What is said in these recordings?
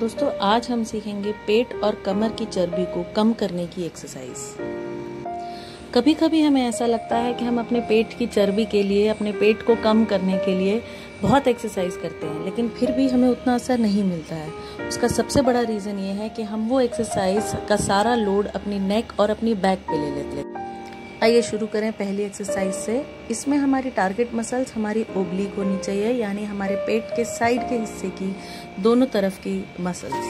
दोस्तों आज हम सीखेंगे पेट और कमर की चर्बी को कम करने की एक्सरसाइज। कभी कभी हमें ऐसा लगता है कि हम अपने पेट की चर्बी के लिए, अपने पेट को कम करने के लिए बहुत एक्सरसाइज करते हैं, लेकिन फिर भी हमें उतना असर नहीं मिलता है। उसका सबसे बड़ा रीज़न ये है कि हम वो एक्सरसाइज का सारा लोड अपनी नेक और अपनी बैक पे ले लेते हैं। आइए शुरू करें पहली एक्सरसाइज से। इसमें हमारी टारगेट मसल्स हमारी ओब्लिक होनी चाहिए, यानी हमारे पेट के साइड के हिस्से की दोनों तरफ की मसल्स।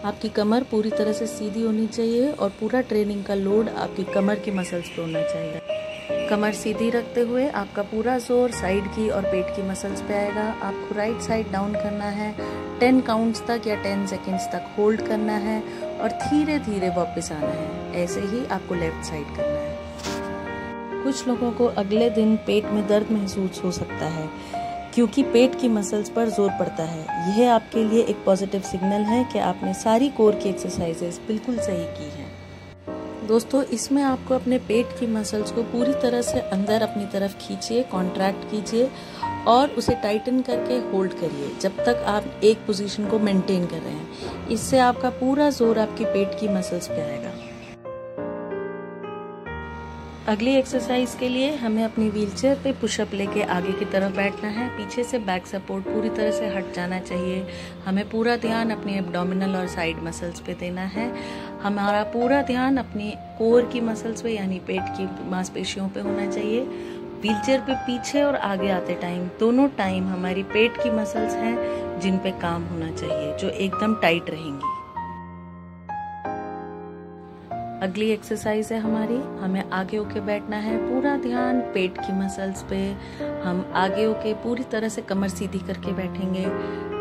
आपकी कमर पूरी तरह से सीधी होनी चाहिए और पूरा ट्रेनिंग का लोड आपकी कमर की मसल्स पे होना चाहिए। कमर सीधी रखते हुए आपका पूरा जोर साइड की और पेट की मसल्स पे आएगा। आपको राइट साइड डाउन करना है, 10 काउंट्स तक या 10 सेकेंड्स तक होल्ड करना है और धीरे धीरे वापस आना है। ऐसे ही आपको लेफ्ट साइड करना है। कुछ लोगों को अगले दिन पेट में दर्द महसूस हो सकता है क्योंकि पेट की मसल्स पर जोर पड़ता है। यह आपके लिए एक पॉजिटिव सिग्नल है कि आपने सारी कोर की एक्सरसाइजेस बिल्कुल सही की हैं। दोस्तों इसमें आपको अपने पेट की मसल्स को पूरी तरह से अंदर अपनी तरफ खींचिए, कॉन्ट्रैक्ट कीजिए और उसे टाइटन करके होल्ड करिए जब तक आप एक पोजीशन को मेंटेन कर रहे हैं। इससे आपका पूरा जोर आपकी पेट की मसल्स पे आएगा। अगली एक्सरसाइज के लिए हमें अपनी व्हीलचेयर पे पुशअप लेके आगे की तरफ बैठना है। पीछे से बैक सपोर्ट पूरी तरह से हट जाना चाहिए। हमें पूरा ध्यान अपनी एब्डोमिनल और साइड मसल्स पे देना है। हमारा पूरा ध्यान अपनी कोर की मसल्स पे यानी पेट की मांसपेशियों पे होना चाहिए। व्हीलचेयर पे पीछे और आगे आते टाइम दोनों टाइम हमारी पेट की मसल्स हैं जिन पे काम होना चाहिए, जो एकदम टाइट रहेंगी। अगली एक्सरसाइज है हमें आगे होके बैठना है, पूरा ध्यान पेट की मसल्स पे। हम आगे होके पूरी तरह से कमर सीधी करके बैठेंगे।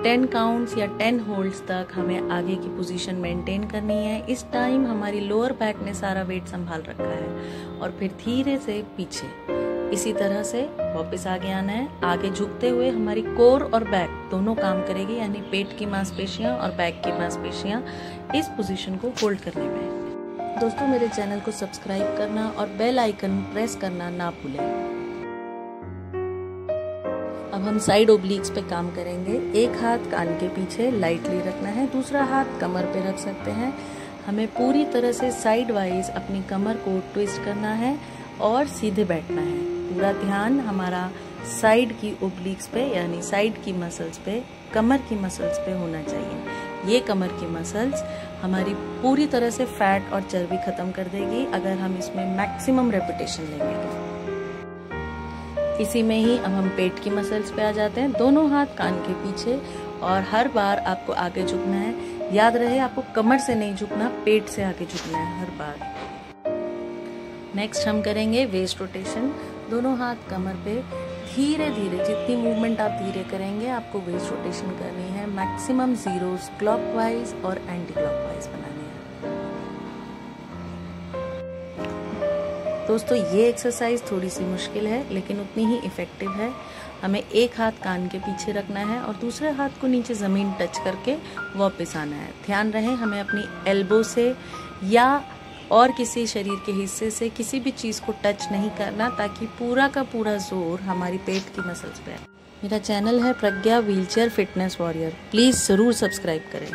10 काउंट्स या 10 होल्ड्स तक हमें आगे की पोजीशन मेंटेन करनी है। इस टाइम हमारी लोअर बैक ने सारा वेट संभाल रखा है और फिर धीरे से पीछे इसी तरह से वापस आगे आना है। आगे झुकते हुए हमारी कोर और बैक दोनों काम करेगी, यानी पेट की मांसपेशियां और बैक की मांसपेशियां इस पोजीशन को होल्ड करने में। दोस्तों मेरे चैनल को सब्सक्राइब करना और बेल आइकन प्रेस करना ना भूलें। अब हम साइड ओब्लिक्स पे काम करेंगे। एक हाथ कान के पीछे लाइटली रखना है, दूसरा हाथ कमर पे रख सकते हैं। हमें पूरी तरह से साइड वाइज अपनी कमर को ट्विस्ट करना है और सीधे बैठना है। पूरा ध्यान हमारा साइड की ओब्लिक्स पे यानी साइड की मसल्स पे, कमर की मसल्स पे होना चाहिए। ये कमर की मसल्स हमारी पूरी तरह से फैट और चर्बी खत्म कर देगी अगर हम इसमें मैक्सिमम रेपिटेशन लेंगे तो। इसी में ही अब हम पेट की मसल्स पे आ जाते हैं। दोनों हाथ कान के पीछे और हर बार आपको आगे झुकना है। याद रहे आपको कमर से नहीं झुकना, पेट से आगे झुकना है हर बार। नेक्स्ट हम करेंगे वेस्ट रोटेशन। दोनों हाथ कमर पे, धीरे धीरे जितनी मूवमेंट आप धीरे करेंगे आपको वेस्ट रोटेशन करनी है। मैक्सिमम जीरोस क्लॉकवाइज और एंटी क्लॉकवाइज बनाने हैं। दोस्तों ये एक्सरसाइज थोड़ी सी मुश्किल है लेकिन उतनी ही इफेक्टिव है। हमें एक हाथ कान के पीछे रखना है और दूसरे हाथ को नीचे जमीन टच करके वापस आना है। ध्यान रहे हमें अपनी एल्बो से या और किसी शरीर के हिस्से से किसी भी चीज़ को टच नहीं करना, ताकि पूरा का पूरा जोर हमारी पेट की मसल्स पे है। मेरा चैनल है प्रज्ञा व्हीलचेयर फिटनेस वॉरियर, प्लीज़ ज़रूर सब्सक्राइब करें।